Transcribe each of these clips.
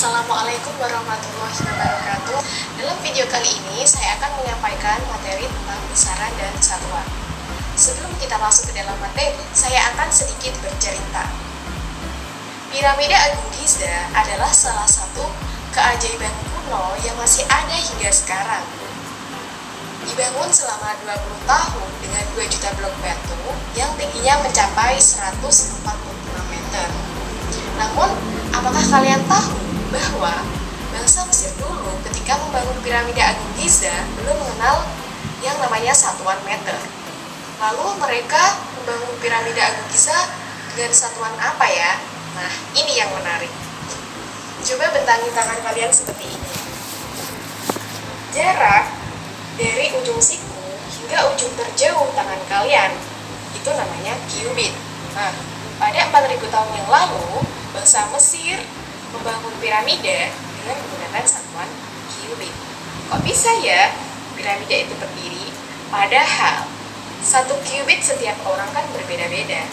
Assalamualaikum warahmatullahi wabarakatuh. Dalam video kali ini saya akan menyampaikan materi tentang besaran dan satuan. Sebelum kita masuk ke dalam materi, saya akan sedikit bercerita. Piramida Agung Giza adalah salah satu keajaiban kuno yang masih ada hingga sekarang. Dibangun selama 20 tahun dengan 2 juta blok batu yang tingginya mencapai 145 meter. Namun, apakah kalian tahu bahwa bangsa Mesir dulu ketika membangun piramida Agung Giza belum mengenal yang namanya satuan meter? Lalu mereka membangun piramida Agung Giza dengan satuan apa ya? Nah, ini yang menarik. Coba bentangi tangan kalian seperti ini. Jarak dari ujung siku hingga ujung terjauh tangan kalian itu namanya cubit. Nah, pada 4000 tahun yang lalu, bangsa Mesir membangun piramida dengan menggunakan satuan cubit. Kok bisa ya piramida itu berdiri? Padahal satu cubit setiap orang kan berbeda-beda.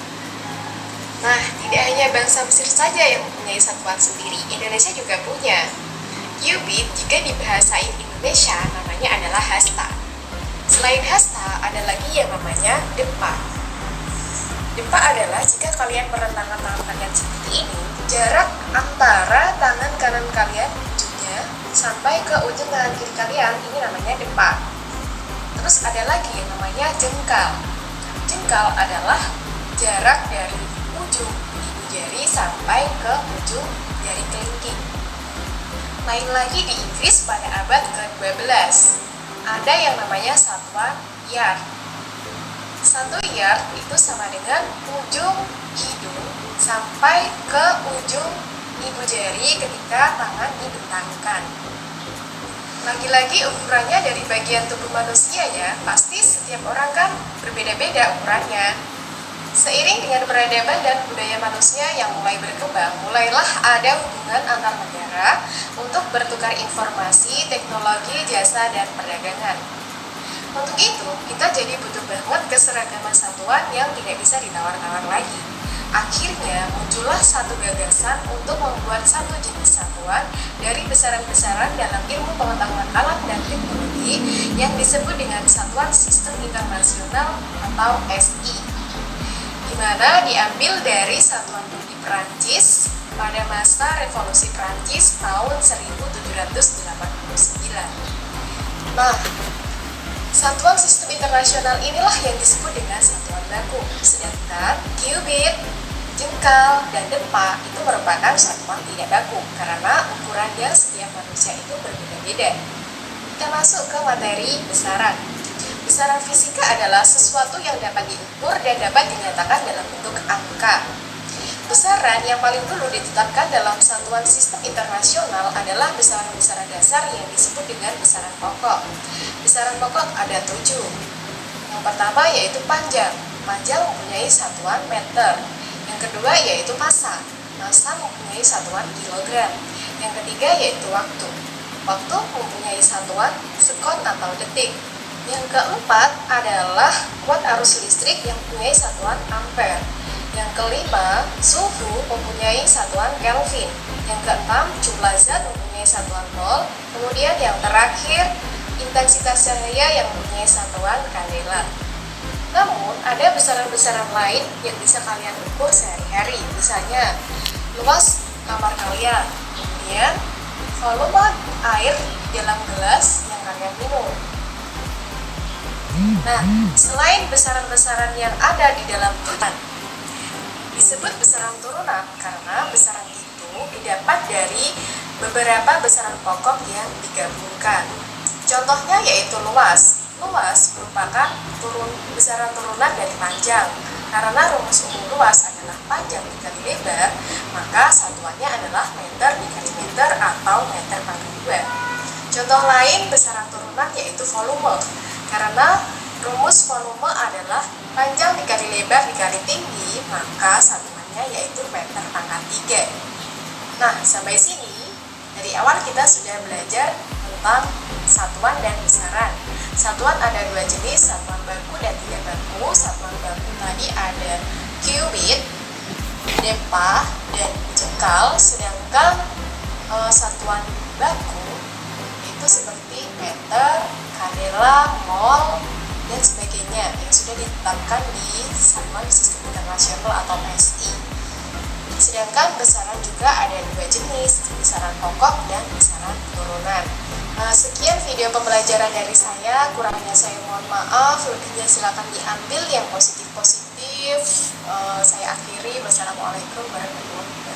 Nah, tidak hanya bangsa Mesir saja yang mempunyai satuan sendiri, Indonesia juga punya. Cubit jika dibahasain Indonesia namanya adalah hasta. Selain hasta, ada lagi yang namanya depa. Depa adalah jika kalian merentangkan tangan kalian seperti ini, jarak antara tangan kanan kalian ujungnya sampai ke ujung tangan kiri kalian, ini namanya depa. Terus ada lagi yang namanya jengkal. Jengkal adalah jarak dari ujung ibu jari sampai ke ujung jari kelingking. Lain lagi di Inggris pada abad ke-12, ada yang namanya satuan yard. Satu yard itu sama dengan ujung hidung sampai ke ujung ibu jari ketika tangan dibentangkan. Lagi-lagi ukurannya dari bagian tubuh manusia ya, pasti setiap orang kan berbeda-beda ukurannya. Seiring dengan peradaban dan budaya manusia yang mulai berkembang, mulailah ada hubungan antar negara untuk bertukar informasi, teknologi, jasa, dan perdagangan. Untuk itu, kita jadi butuh banget keseragaman satuan yang tidak bisa ditawar-tawar lagi. Akhirnya, muncullah satu gagasan untuk membuat satu jenis satuan dari besaran-besaran dalam ilmu pengetahuan alam dan teknologi yang disebut dengan Satuan Sistem Internasional atau SI, di mana diambil dari satuan bumi Perancis pada masa Revolusi Perancis tahun 1789. Nah, Satuan Sistem Internasional inilah yang disebut dengan satuan baku, sedangkan cubit, jengkal, dan depa itu merupakan satuan tidak baku karena ukurannya setiap manusia itu berbeda-beda. Kita masuk ke materi besaran. Besaran fisika adalah sesuatu yang dapat diukur dan dapat dinyatakan dalam bentuk angka. Besaran yang paling dulu ditetapkan dalam Satuan Sistem Internasional adalah besaran-besaran dasar yang disebut dengan besaran pokok. Besaran pokok ada 7. Yang pertama yaitu panjang. Panjang mempunyai satuan meter. Yang kedua yaitu massa. Massa mempunyai satuan kilogram. Yang ketiga yaitu waktu. Waktu mempunyai satuan sekon atau detik. Yang keempat adalah kuat arus listrik yang mempunyai satuan ampere. Yang kelima, suhu mempunyai satuan Kelvin. Yang keenam, jumlah zat mempunyai satuan mol. Kemudian yang terakhir, intensitas cahaya yang mempunyai satuan kandela. Namun, ada besaran-besaran lain yang bisa kalian ukur sehari-hari. Misalnya, luas kamar kalian. Kemudian, volume air di dalam gelas yang kalian minum. Nah, selain besaran-besaran yang ada di dalam turunan, disebut besaran turunan karena besaran itu didapat dari beberapa besaran pokok yang digabungkan. Contohnya yaitu luas. Luas merupakan besaran turunan dari panjang. Karena rumus umum luas adalah panjang dikali lebar, maka satuannya adalah meter dikali meter atau meter pangkat 2. Contoh lain besaran turunan yaitu volume. Karena rumus volume adalah panjang dikali lebar dikali tinggi, maka satuannya yaitu meter pangkat 3. Nah, sampai sini dari awal kita sudah belajar tentang satuan dan besaran. Satuan ada 2 jenis, satuan baku dan tidak baku. Satuan baku tadi ada cubit, depa, dan jengkal, sedangkan satuan baku itu seperti meter, kadela, mol, dan sebagainya yang sudah ditetapkan di Satuan Sistem Internasional atau SI. Sedangkan besaran juga ada dua jenis, besaran pokok dan besaran turunan. Sekian video pembelajaran dari saya, kurangnya saya mohon maaf, lebihnya silakan diambil yang positif-positif. Saya akhiri, wassalamualaikum warahmatullahi wabarakatuh.